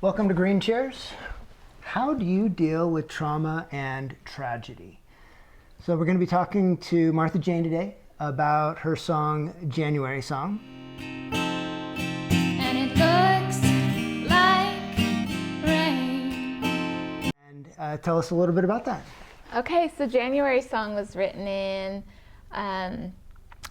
Welcome to Green Chairs. How do you deal with trauma and tragedy? So we're going to be talking to MarthaJane today about her song, January Song. And it looks like rain. And tell us a little bit about that. Okay, so January Song was written in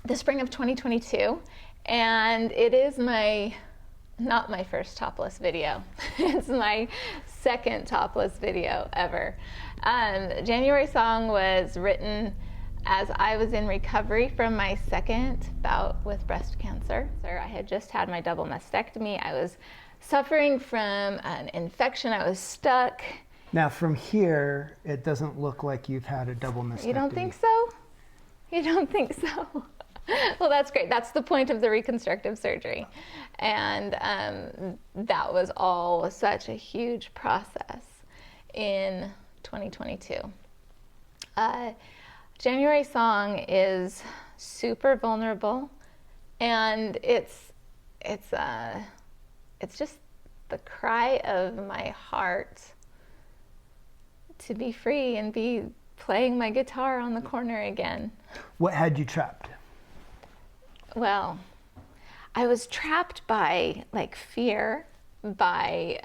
the spring of 2022, and it is not my first topless video. It's my second topless video ever. January Song was written as I was in recovery from my second bout with breast cancer. I had just had my double mastectomy. I was suffering from an infection. I was stuck. Now from here, it doesn't look like you've had a double mastectomy. You don't think so? You don't think so? Well, that's great. That's the point of the reconstructive surgery. And that was all such a huge process in 2022. January Song is super vulnerable, and it's just the cry of my heart to be free and be playing my guitar on the corner again. What had you trapped? Well, I was trapped by fear, by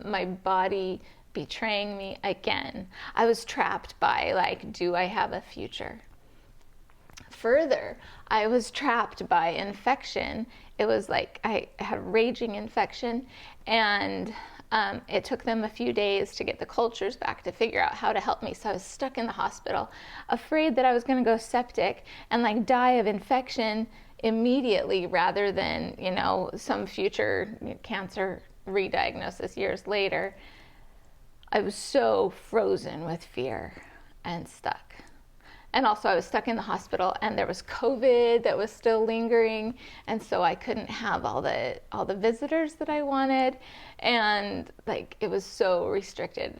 my body betraying me again. I was trapped by do I have a future? Further, I was trapped by infection. It was I had a raging infection, and it took them a few days to get the cultures back to figure out how to help me. So I was stuck in the hospital, afraid that I was going to go septic and die of infection immediately rather than, some future cancer re-diagnosis years later. I was so frozen with fear and stuck. And also I was stuck in the hospital, and there was COVID that was still lingering, and so I couldn't have all the visitors that I wanted, and it was so restricted,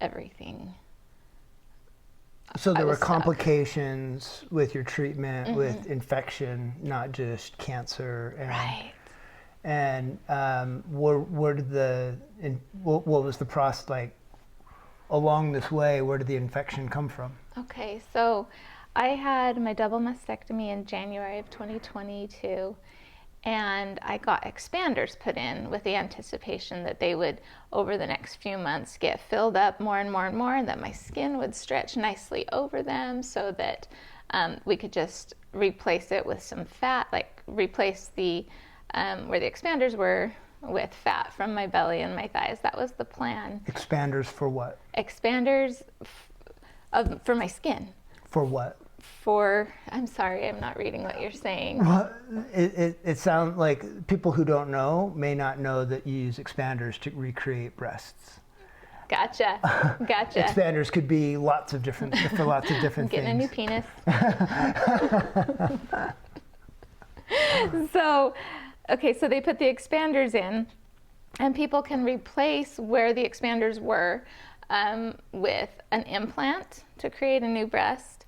everything. So there were complications with your treatment, with infection, not just cancer. And, right. And what was the process along this way? Where did the infection come from? Okay, so I had my double mastectomy in January of 2022, and I got expanders put in with the anticipation that they would, over the next few months, get filled up more and more and more, and that my skin would stretch nicely over them so that we could just replace it with some fat, replace the where the expanders were with fat from my belly and my thighs. That was the plan. Expanders for what? Expanders for my skin. For what? I'm sorry, I'm not reading what you're saying. Well, it sounds like people who don't know may not know that you use expanders to recreate breasts. Gotcha. Expanders could be for lots of different Getting a new things. penis. So they put the expanders in, and people can replace where the expanders were with an implant to create a new breast.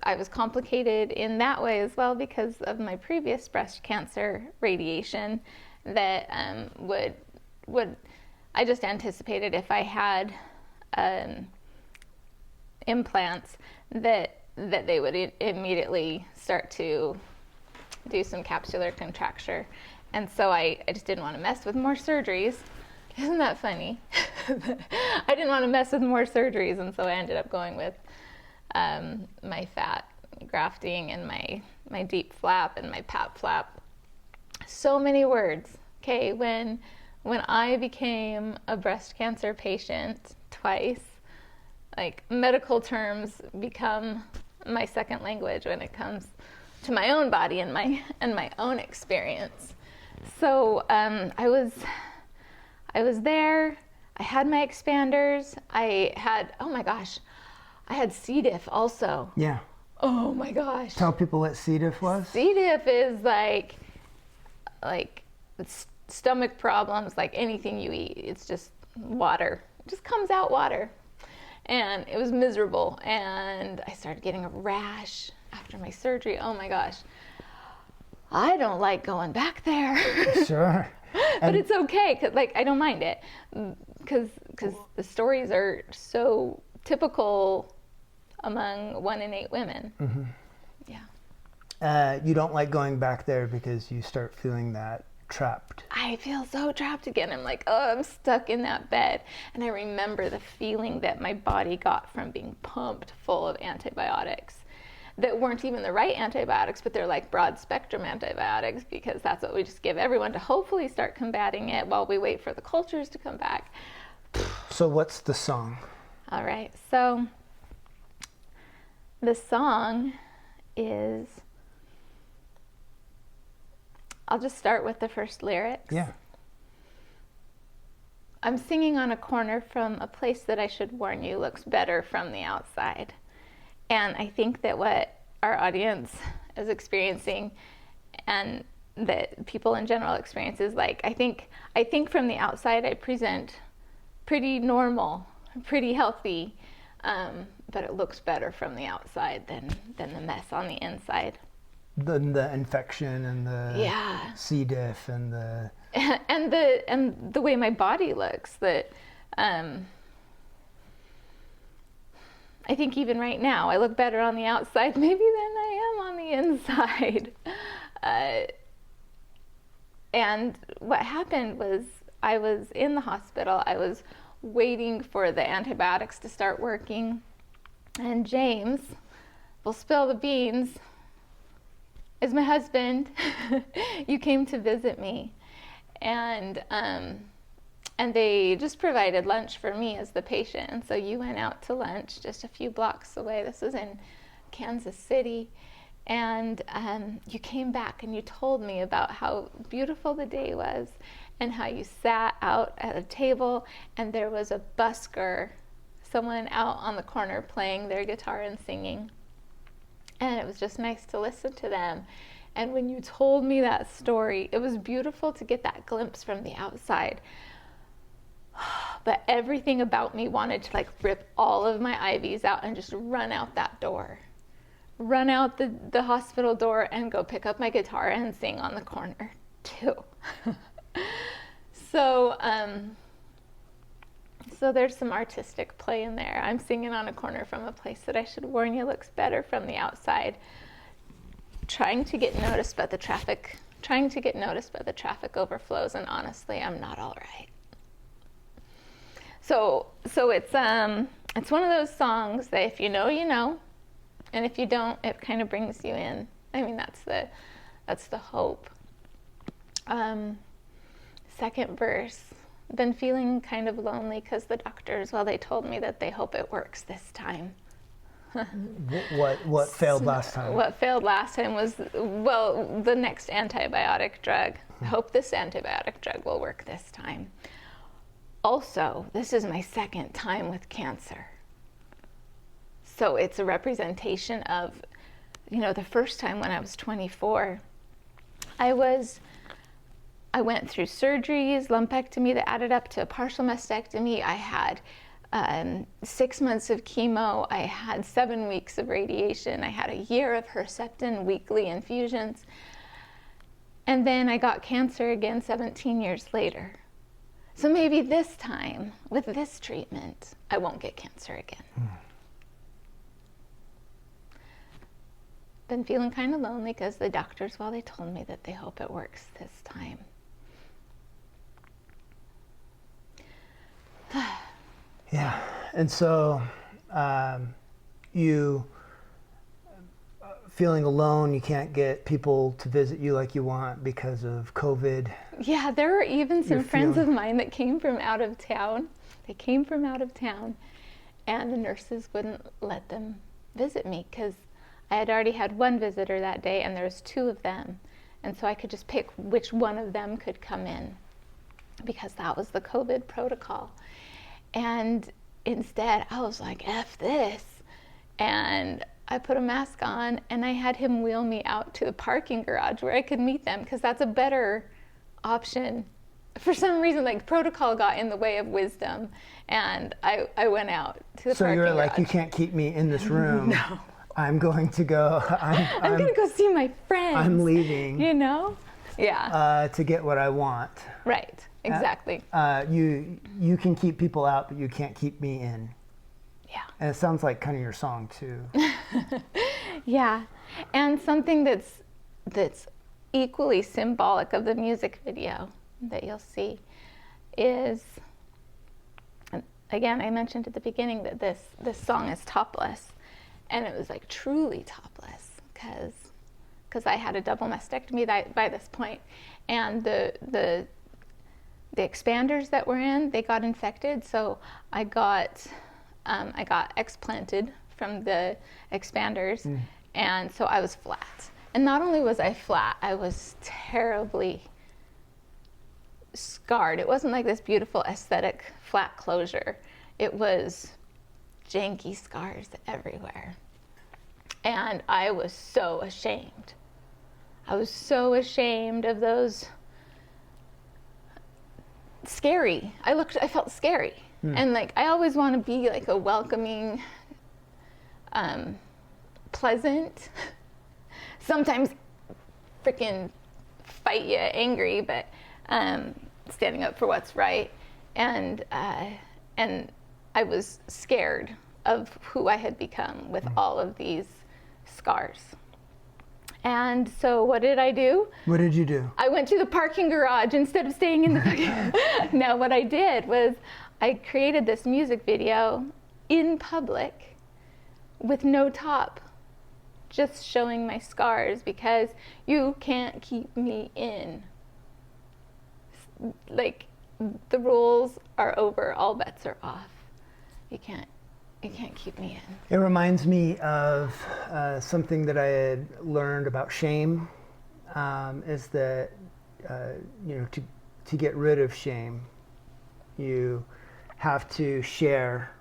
I was complicated in that way as well because of my previous breast cancer radiation that I just anticipated if I had implants that they would immediately start to do some capsular contracture. And so I just didn't want to mess with more surgeries. Isn't that funny? I didn't want to mess with more surgeries, and so I ended up going with my fat grafting and my deep flap and my pap flap. So many words. Okay, when I became a breast cancer patient twice, medical terms become my second language when it comes to my own body and my own experience. So I was there. I had my expanders. I had C. diff also. Yeah. Oh my gosh. Tell people what C. diff was. C. diff is like stomach problems, like anything you eat. It's just water. It just comes out water. And it was miserable. And I started getting a rash after my surgery. Oh my gosh. I don't like going back there. Sure. But it's okay, cause like I don't mind it, because the stories are so typical among 1 in 8 women. Mm-hmm. Yeah. You don't like going back there because you start feeling that trapped. I feel so trapped again. I'm like, oh, I'm stuck in that bed. And I remember the feeling that my body got from being pumped full of antibiotics that weren't even the right antibiotics, but they're like broad spectrum antibiotics, because that's what we just give everyone to hopefully start combating it while we wait for the cultures to come back. So what's the song? All right. So the song is, I'll just start with the first lyrics. Yeah. I'm singing on a corner from a place that I should warn you looks better from the outside. And I think that what our audience is experiencing, and that people in general experience, is like, I think from the outside I present pretty normal, pretty healthy, but it looks better from the outside than the mess on the inside. The infection and the C. diff and the and the way my body looks. That I think even right now I look better on the outside maybe than I am on the inside. And what happened was, I was in the hospital. I was waiting for the antibiotics to start working, and James, will spill the beans, is my husband. You came to visit me, and they just provided lunch for me as the patient. And so you went out to lunch just a few blocks away. This was in Kansas City. And you came back and you told me about how beautiful the day was, and how you sat out at a table and there was a busker, someone out on the corner playing their guitar and singing. And it was just nice to listen to them. And when you told me that story, it was beautiful to get that glimpse from the outside. But everything about me wanted to like rip all of my IVs out and just run out that door. Run out the hospital door and go pick up my guitar and sing on the corner too. So there's some artistic play in there. I'm singing on a corner from a place that I should warn you looks better from the outside. Trying to get noticed by the traffic overflows, and honestly, I'm not all right. So it's one of those songs that if you know, you know, and if you don't, it kind of brings you in. I mean, that's the hope. Second verse, been feeling kind of lonely because the doctors, well, they told me that they hope it works this time. What failed last time? What failed last time was, well, the next antibiotic drug. I hope this antibiotic drug will work this time. Also, this is my second time with cancer. So it's a representation of, the first time when I was 24, I went through surgeries, lumpectomy that added up to a partial mastectomy. I had 6 months of chemo. I had 7 weeks of radiation. I had a year of Herceptin weekly infusions. And then I got cancer again 17 years later. So maybe this time, with this treatment, I won't get cancer again. Been feeling kind of lonely because the doctors, well, they told me that they hope it works this time. Yeah, and so you feeling alone, you can't get people to visit you like you want because of COVID. Yeah, there were even some friends of mine that came from out of town. They came from out of town, and the nurses wouldn't let them visit me because I had already had one visitor that day, and there was 2 of them. And so I could just pick which one of them could come in because that was the COVID protocol. And instead, I was like, F this. And I put a mask on, and I had him wheel me out to the parking garage where I could meet them because that's a better option. For some reason, like, protocol got in the way of wisdom, and I went out to the so parking garage. So you're like, you can't keep me in this room. No. I'm going to go. I'm going to go see my friends. I'm leaving. You know? Yeah. to get what I want. Right. Exactly. You can keep people out, but you can't keep me in. Yeah. And it sounds like kind of your song too. Yeah. And something that's equally symbolic of the music video that you'll see is, again, I mentioned at the beginning that this song is topless, and it was like truly topless because I had a double mastectomy by this point, and the expanders that were in, they got infected, so I got explanted from the expanders, and so I was flat. And not only was I flat, I was terribly scarred. It wasn't like this beautiful aesthetic flat closure. It was janky scars everywhere. And I was so ashamed. I was so ashamed of those. Scary. I felt scary. And like, I always want to be like a welcoming, pleasant, sometimes freaking fight you angry, but standing up for what's right. And I was scared of who I had become with all of these scars. And so what did I do? What did you do? I went to the parking garage instead of staying in the parking. No, what I did was I created this music video in public with no top, just showing my scars, because you can't keep me in. Like, the rules are over, all bets are off. You can't keep me in. It reminds me of something that I had learned about shame, is that to get rid of shame, you have to share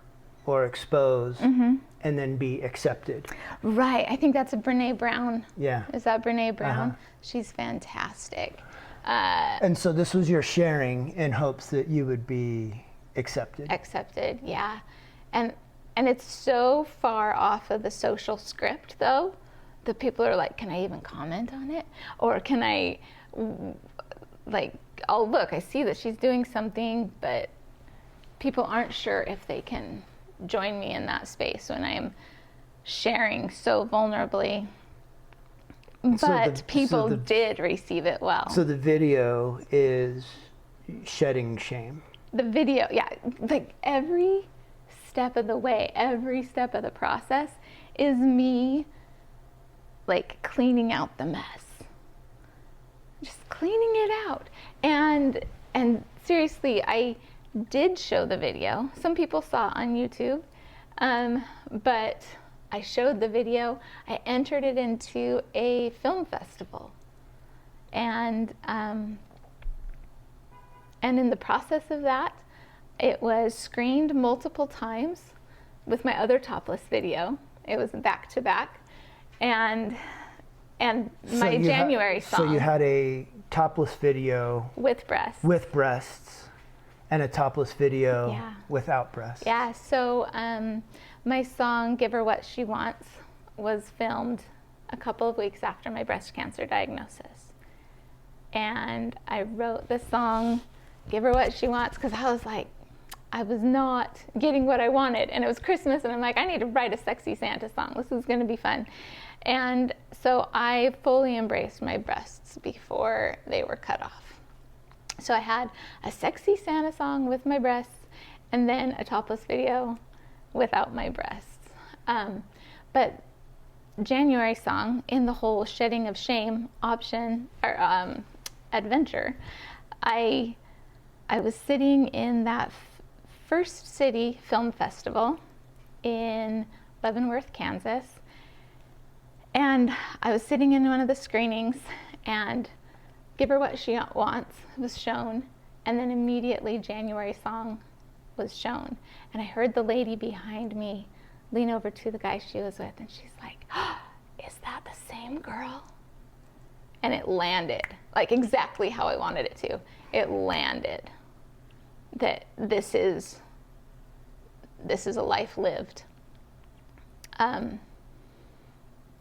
or expose and then be accepted. Right. I think that's a Brene Brown. Yeah. Is that Brene Brown? She's fantastic. And so this was your sharing in hopes that you would be accepted. Accepted, yeah. And it's so far off of the social script, though, that people are like, can I even comment on it? Or can I, like, oh, look, I see that she's doing something, but people aren't sure if they can join me in that space when I am sharing so vulnerably. But people did receive it well. So the video is shedding shame. The video, yeah, like every step of the way, every step of the process is me like cleaning out the mess. Just cleaning it out. And seriously, I did show the video. Some people saw it on YouTube, but I showed the video. I entered it into a film festival, and in the process of that, it was screened multiple times with my other topless video. It was back to back, and my January song. So you had a topless video with breasts. With breasts, and a topless video without breasts. Yeah. So my song "Give Her What She Wants" was filmed a couple of weeks after my breast cancer diagnosis, and I wrote the song "Give Her What She Wants" because I was like, I was not getting what I wanted, and it was Christmas, and I'm like, I need to write a sexy Santa song. This is going to be fun. And so I fully embraced my breasts before they were cut off. So I had a sexy Santa song with my breasts, and then a topless video without my breasts. But January song, in the whole shedding of shame option or adventure, I was sitting in that First City Film Festival in Leavenworth, Kansas, and I was sitting in one of the screenings, and "Give Her What She Wants" was shown, and then immediately January song was shown, and I heard the lady behind me lean over to the guy she was with, and she's like, oh, is that the same girl? And it landed, like exactly how I wanted it to. It landed. That this is a life lived.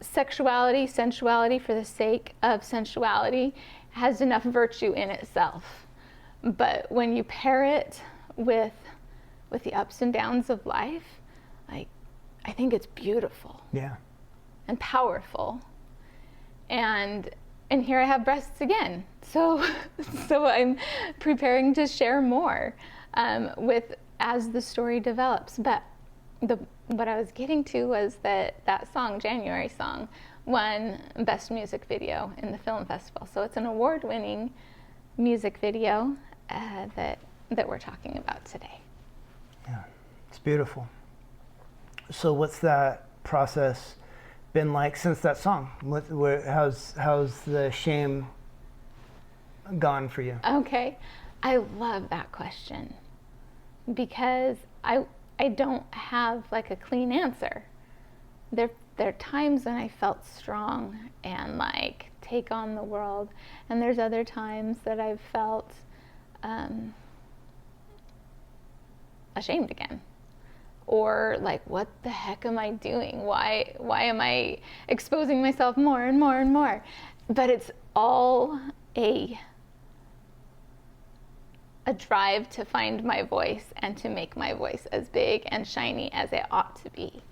Sexuality, sensuality for the sake of sensuality has enough virtue in itself. But when you pair it with the ups and downs of life, like, I think it's beautiful. Yeah. And powerful. And here I have breasts again. So I'm preparing to share more as the story develops. But what I was getting to was that song, January song, won Best Music Video in the film festival. So it's an award-winning music video that we're talking about today. Yeah, it's beautiful. So what's that process been like since that song? How's the shame gone for you? Okay, I love that question because I don't have like a clean answer. There are times when I felt strong and like take on the world, and there's other times that I've felt ashamed again. Or like, what the heck am I doing? Why am I exposing myself more and more and more? But it's all a drive to find my voice and to make my voice as big and shiny as it ought to be.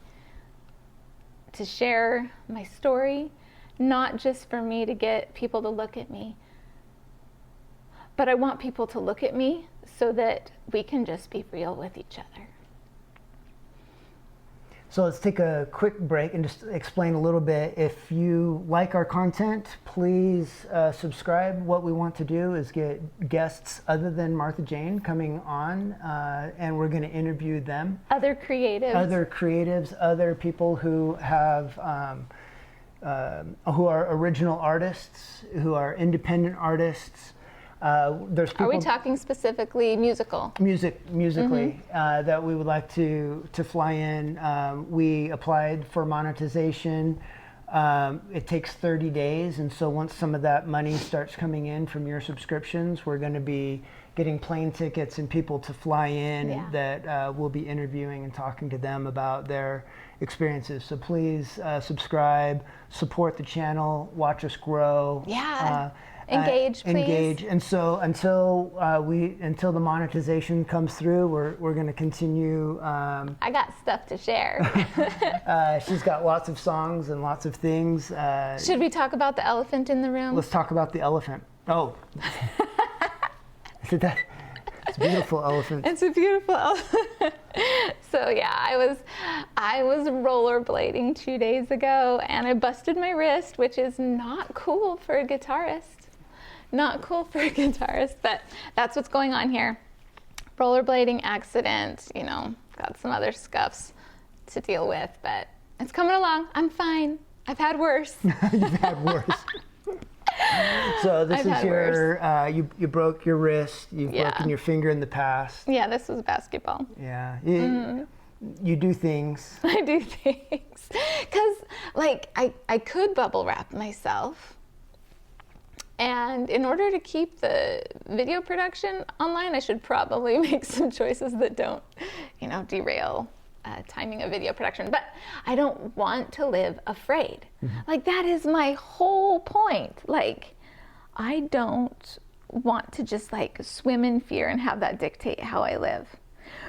To share my story, not just for me to get people to look at me, but I want people to look at me so that we can just be real with each other. So let's take a quick break and just explain a little bit. If you like our content, please subscribe. What we want to do is get guests other than MarthaJane coming on, and we're going to interview them. Other creatives, other people who have, who are original artists, who are independent artists. There's people, are we talking specifically musically that we would like to fly in. We applied for monetization. It takes 30 days, and so once some of that money starts coming in from your subscriptions, we're going to be getting plane tickets and people to fly in that we'll be interviewing and talking to them about their experiences. So please subscribe, support the channel, watch us grow. Engage, please. Engage, and so until the monetization comes through, we're going to continue. I got stuff to share. She's got lots of songs and lots of things. Should we talk about the elephant in the room? Let's talk about the elephant. Oh, it's a beautiful elephant. It's a beautiful elephant. So yeah, I was rollerblading 2 days ago, and I busted my wrist, which is not cool for a guitarist. Not cool for a guitarist, but that's what's going on here. Rollerblading accident, got some other scuffs to deal with, but it's coming along. I'm fine. I've had worse. You've had worse. So this is your, you broke your wrist, you've broken your finger in the past. Yeah, this was basketball. Yeah. You do things. I do things. Because, I could bubble wrap myself. And in order to keep the video production online, I should probably make some choices that don't, derail timing of video production. But I don't want to live afraid. Mm-hmm. That is my whole point. I don't want to just swim in fear and have that dictate how I live.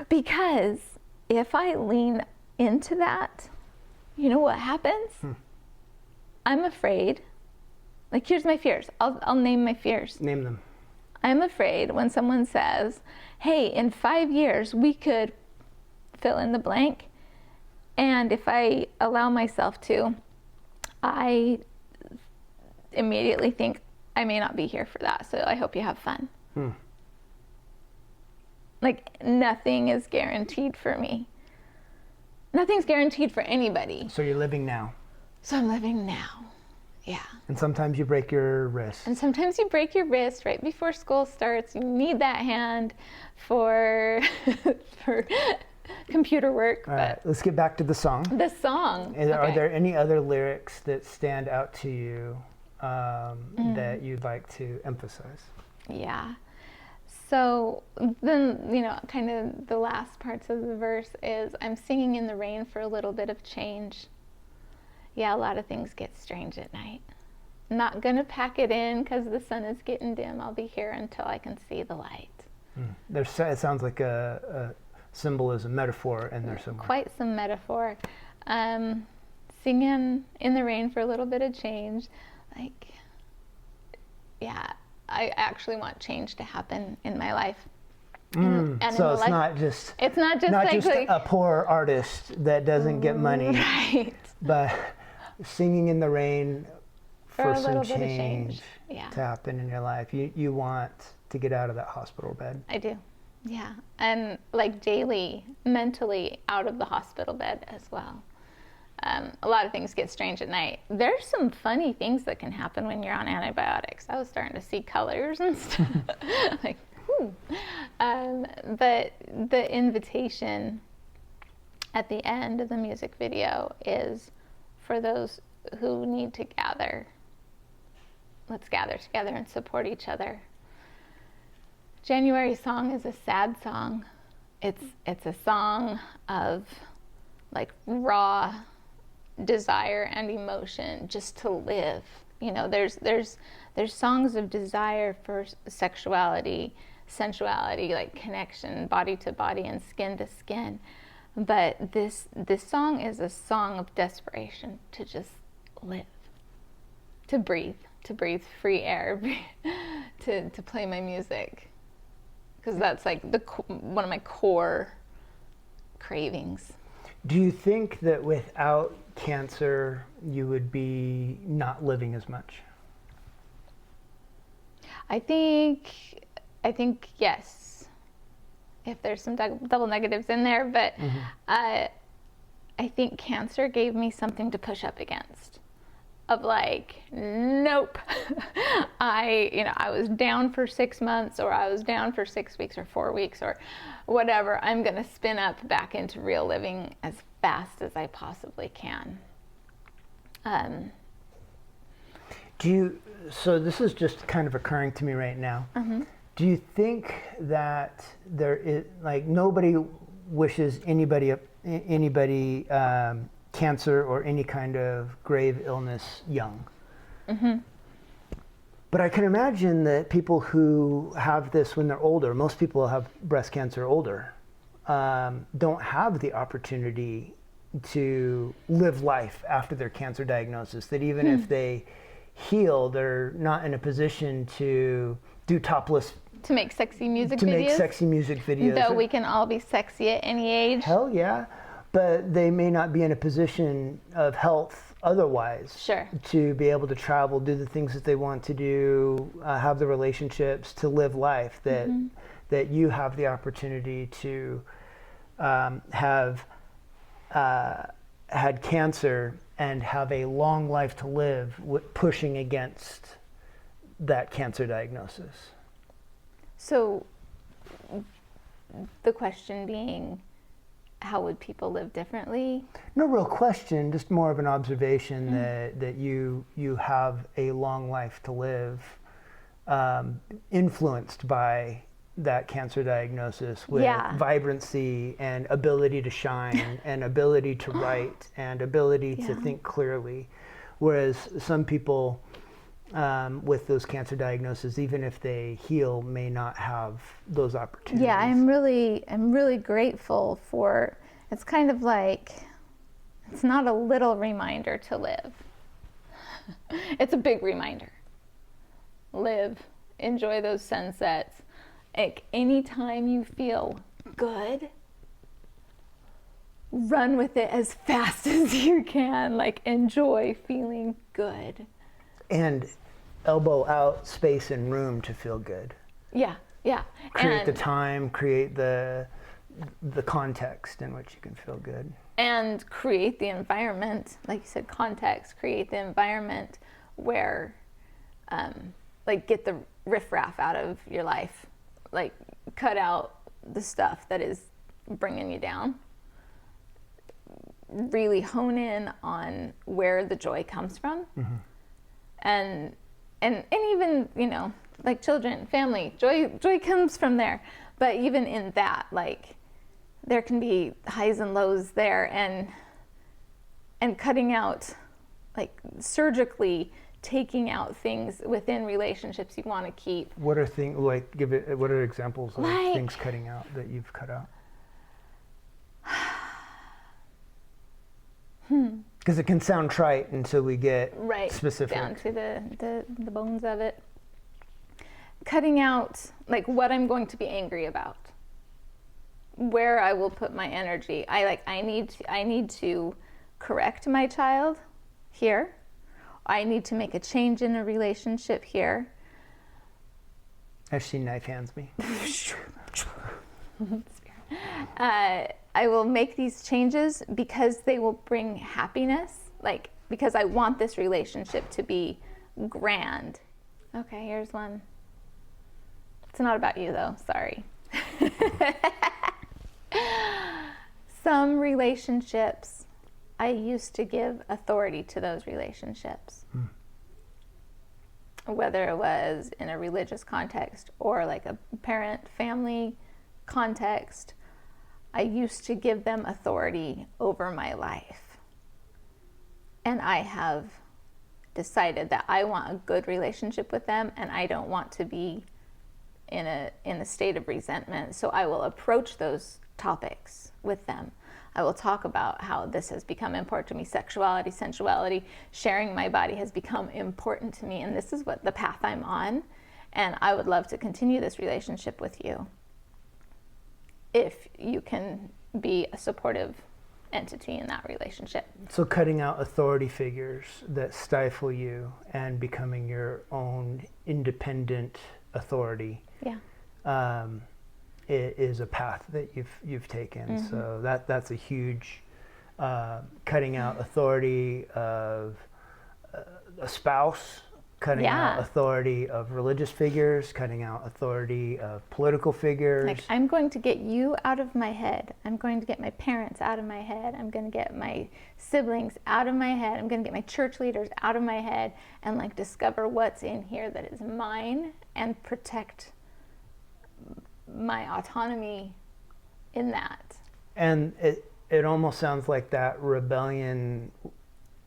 Because if I lean into that, you know what happens? I'm afraid. Here's my fears. I'll name my fears. Name them. I'm afraid when someone says, hey, in 5 years, we could fill in the blank. And if I allow myself to, I immediately think I may not be here for that. So I hope you have fun. Nothing is guaranteed for me. Nothing's guaranteed for anybody. So you're living now. So I'm living now. Yeah. And sometimes you break your wrist. And sometimes you break your wrist right before school starts. You need that hand for computer work. All right, let's get back to the song. The song. Are there any other lyrics that stand out to you that you'd like to emphasize? Yeah. So then, kind of the last parts of the verse is, I'm singing in the rain for a little bit of change. Yeah, a lot of things get strange at night. not gonna pack it in because the sun is getting dim. I'll be here until I can see the light. It sounds like a symbolism, metaphor in there somewhere. Quite some metaphor. Singing in the rain for a little bit of change. Like, yeah, I actually want change to happen in my life. And so it's not just a poor artist that doesn't get money, right? But singing in the rain for some change to happen in your life. You want to get out of that hospital bed. I do, yeah, and like daily, mentally out of the hospital bed as well. A lot of things get strange at night. There's some funny things that can happen when you're on antibiotics. I was starting to see colors and stuff. Like, whew. But the invitation at the end of the music video is for those who need to gather. Let's gather together and support each other. January song is a sad song. It's a song of like raw desire and emotion just to live. You know, there's songs of desire for sexuality, sensuality, like connection, body to body and skin to skin. But this song is a song of desperation to just live, to breathe free air, to play my music. Because that's like one of my core cravings. Do you think that without cancer you would be not living as much? I think yes. If there's some double negatives in there, but I think cancer gave me something to push up against. Of like, nope. I was down for 6 months, or I was down for 6 weeks or 4 weeks or whatever. I'm gonna spin up back into real living as fast as I possibly can. So this is just kind of occurring to me right now. Do you think that there is, like, nobody wishes anybody cancer or any kind of grave illness young? But I can imagine that people who have this when they're older, most people have breast cancer older, don't have the opportunity to live life after their cancer diagnosis, that even if they heal, they're not in a position to do topless, to make sexy music videos. Though we can all be sexy at any age. Hell yeah. But they may not be in a position of health otherwise. Sure. To be able to travel, do the things that they want to do, have the relationships, to live life, that you have the opportunity to have had cancer and have a long life to live pushing against that cancer diagnosis. So the question being, how would people live differently? No real question, just more of an observation that you have a long life to live, influenced by that cancer diagnosis, with vibrancy and ability to shine and ability to write and ability to think clearly. Whereas some people with those cancer diagnoses, even if they heal, may not have those opportunities. Yeah, I'm really grateful for, it's kind of like, it's not a little reminder to live. It's a big reminder. Live, enjoy those sunsets. Like, anytime you feel good, run with it as fast as you can. Like, enjoy feeling good. And elbow out space and room to feel good. Yeah. Create the time, create the context in which you can feel good. And create the environment, like you said, context, create the environment where, like, get the riffraff out of your life. Like, cut out the stuff that is bringing you down. Really hone in on where the joy comes from. And even, like children, family, joy comes from there. But even in that, like, there can be highs and lows there, and cutting out, like, surgically taking out things within relationships you want to keep. What are things like? What are examples of Like, things cutting out that you've cut out? Because it can sound trite until we get specific. Down to the bones of it. Cutting out like what I'm going to be angry about, where I will put my energy. I need to correct my child here. I need to make a change in a relationship here. As she knife hands me. I will make these changes because they will bring happiness, like because I want this relationship to be grand. Okay, here's one. It's not about you though, sorry. Some relationships, I used to give authority to those relationships. Whether it was in a religious context or like a parent-family context, I used to give them authority over my life. And I have decided that I want a good relationship with them and I don't want to be in a state of resentment. So I will approach those topics with them. I will talk about how this has become important to me. Sexuality, sensuality, sharing my body has become important to me. And this is what the path I'm on. And I would love to continue this relationship with you if you can be a supportive entity in that relationship. So cutting out authority figures that stifle you and becoming your own independent authority. Yeah. Is a path that you've taken. So that's a huge cutting out authority of a spouse, cutting out authority of religious figures, cutting out authority of political figures. Like, I'm going to get you out of my head. I'm going to get my parents out of my head. I'm going to get my siblings out of my head. I'm going to get my church leaders out of my head and like discover what's in here that is mine and protect my autonomy in that. And it almost sounds like that rebellion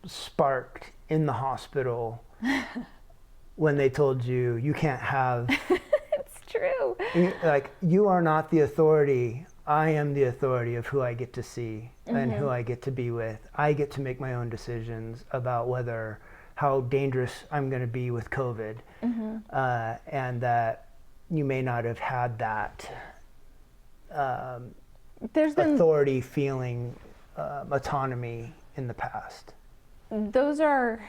sparked in the hospital when they told you you can't have it's true. Like, you are not the authority. I am the authority of who I get to see and who I get to be with. I get to make my own decisions about how dangerous I'm going to be with COVID, and that you may not have had that authority feeling, autonomy in the past. Those are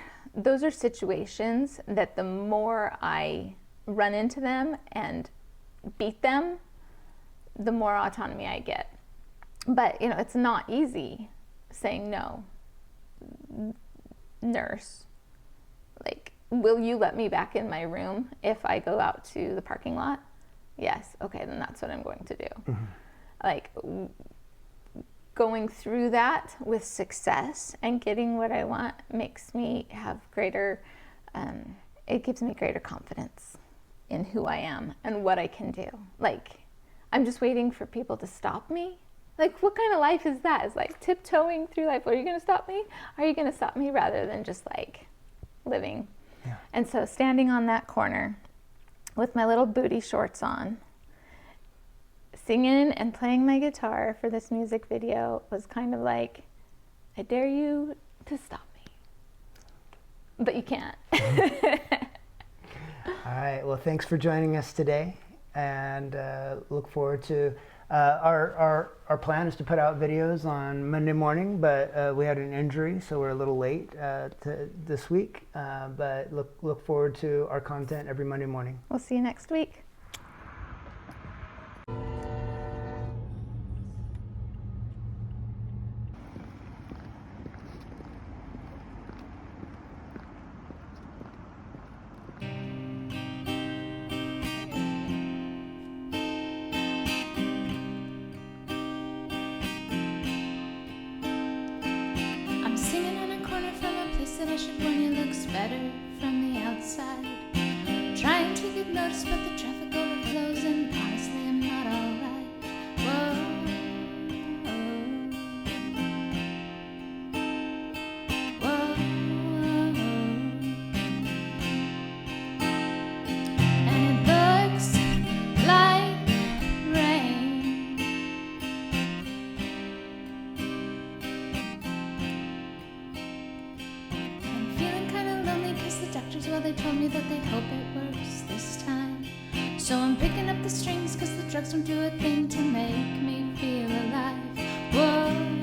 situations that the more I run into them and beat them, the more autonomy I get. But it's not easy saying no. Nurse, like, will you let me back in my room if I go out to the parking lot? Yes. Okay, then that's what I'm going to do. Like, going through that with success and getting what I want makes me have greater, it gives me greater confidence in who I am and what I can do. Like, I'm just waiting for people to stop me. Like, what kind of life is that? It's like tiptoeing through life. Are you going to stop me? Are you going to stop me? Rather than just like living. Yeah. And so standing on that corner with my little booty shorts on, singing and playing my guitar for this music video was kind of like, I dare you to stop me. But you can't. All right. Well, thanks for joining us today, and look forward to our plan is to put out videos on Monday morning, but we had an injury, so we're a little late to this week. But look forward to our content every Monday morning. We'll see you next week. That I should warn you looks better from the outside. Trying to get noticed, but the traffic overflows, and honestly, I'm not alright. Whoa, whoa. they told me that they hope it works this time. So I'm picking up the strings, cause the drugs don't do a thing to make me feel alive. Whoa.